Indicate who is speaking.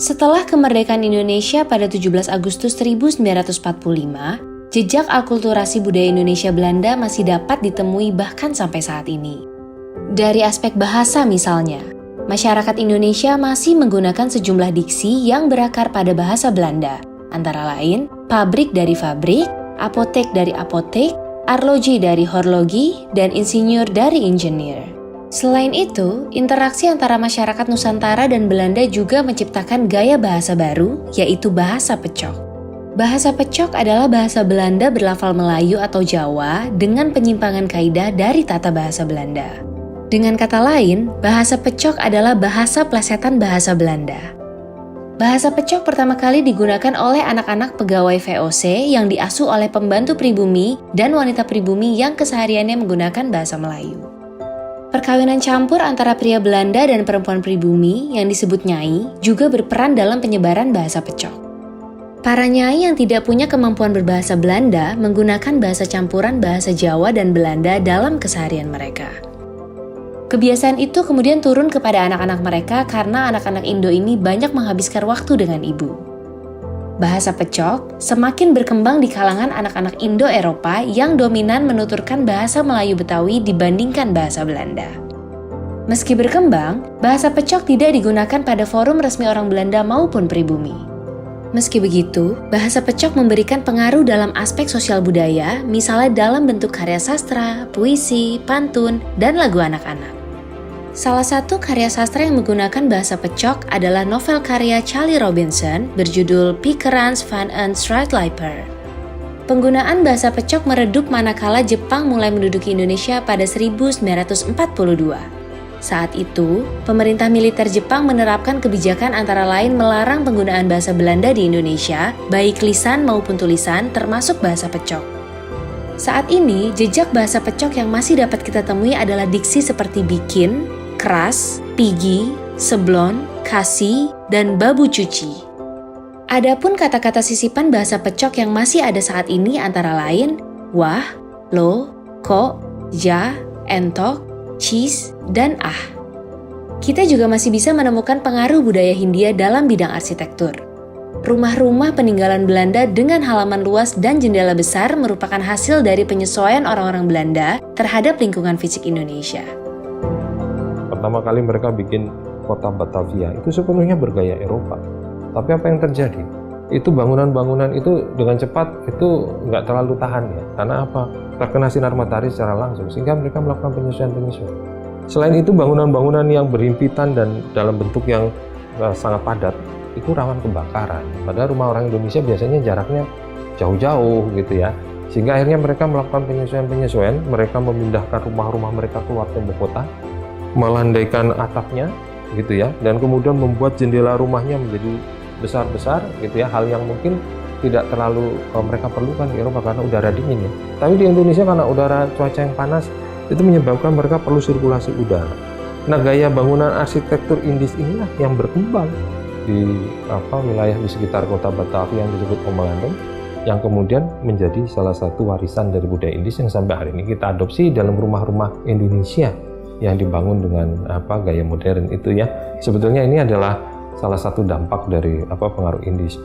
Speaker 1: Setelah kemerdekaan Indonesia pada 17 Agustus 1945, jejak akulturasi budaya Indonesia Belanda masih dapat ditemui bahkan sampai saat ini. Dari aspek bahasa misalnya, masyarakat Indonesia masih menggunakan sejumlah diksi yang berakar pada bahasa Belanda, antara lain pabrik dari fabrik, apotek dari apotek, arloji dari horlogi, dan insinyur dari engineer. Selain itu, interaksi antara masyarakat Nusantara dan Belanda juga menciptakan gaya bahasa baru, yaitu bahasa Pecok. Bahasa Pecok adalah bahasa Belanda berlafal Melayu atau Jawa dengan penyimpangan kaidah dari tata bahasa Belanda. Dengan kata lain, bahasa Pecok adalah bahasa plesetan bahasa Belanda. Bahasa Pecok pertama kali digunakan oleh anak-anak pegawai VOC yang diasuh oleh pembantu pribumi dan wanita pribumi yang kesehariannya menggunakan bahasa Melayu. Perkawinan campur antara pria Belanda dan perempuan pribumi yang disebut nyai juga berperan dalam penyebaran bahasa Pecok. Para nyai yang tidak punya kemampuan berbahasa Belanda menggunakan bahasa campuran bahasa Jawa dan Belanda dalam keseharian mereka. Kebiasaan itu kemudian turun kepada anak-anak mereka karena anak-anak Indo ini banyak menghabiskan waktu dengan ibu. Bahasa Pecok semakin berkembang di kalangan anak-anak Indo-Eropa yang dominan menuturkan bahasa Melayu Betawi dibandingkan bahasa Belanda. Meski berkembang, bahasa Pecok tidak digunakan pada forum resmi orang Belanda maupun pribumi. Meski begitu, bahasa Pecok memberikan pengaruh dalam aspek sosial budaya, misalnya dalam bentuk karya sastra, puisi, pantun, dan lagu anak-anak. Salah satu karya sastra yang menggunakan bahasa Pecok adalah novel karya Charlie Robinson berjudul Pikerans van een Strijdlijper. Penggunaan bahasa Pecok meredup manakala Jepang mulai menduduki Indonesia pada 1942. Saat itu, pemerintah militer Jepang menerapkan kebijakan antara lain melarang penggunaan bahasa Belanda di Indonesia, baik lisan maupun tulisan, termasuk bahasa Pecok. Saat ini, jejak bahasa Pecok yang masih dapat kita temui adalah diksi seperti bikin, keras, pigi, seblon, kasih, dan babu cuci. Adapun kata-kata sisipan bahasa Pecok yang masih ada saat ini antara lain wah, lo, ko, ja, entok, cis, dan ah. Kita juga masih bisa menemukan pengaruh budaya Hindia dalam bidang arsitektur. Rumah-rumah peninggalan Belanda dengan halaman luas dan jendela besar merupakan hasil dari penyesuaian orang-orang Belanda terhadap lingkungan fisik Indonesia.
Speaker 2: Pertama kali mereka bikin kota Batavia itu sepenuhnya bergaya Eropa. Tapi apa yang terjadi? Itu bangunan-bangunan itu dengan cepat itu nggak terlalu tahan ya. Karena apa? Terkena sinar matahari secara langsung sehingga mereka melakukan penyesuaian-penyesuaian. Selain itu bangunan-bangunan yang berhimpitan dan dalam bentuk yang sangat padat itu rawan kebakaran. Padahal rumah orang Indonesia biasanya jaraknya jauh-jauh gitu ya. Sehingga akhirnya mereka melakukan penyesuaian-penyesuaian. Mereka memindahkan rumah-rumah mereka keluar tembok kota, melandaikan atapnya gitu ya, dan kemudian membuat jendela rumahnya menjadi besar-besar gitu ya, hal yang mungkin tidak terlalu mereka perlukan di Eropa karena udara dingin ya. Tapi di Indonesia karena udara cuaca yang panas itu menyebabkan mereka perlu sirkulasi udara. Nah, gaya bangunan arsitektur Indis inilah yang berkembang di wilayah di sekitar kota Batavia yang disebut Omelandeng, yang kemudian menjadi salah satu warisan dari budaya Indis yang sampai hari ini kita adopsi dalam rumah-rumah Indonesia yang dibangun dengan gaya modern itu ya. Sebetulnya ini adalah salah satu dampak dari pengaruh Indis.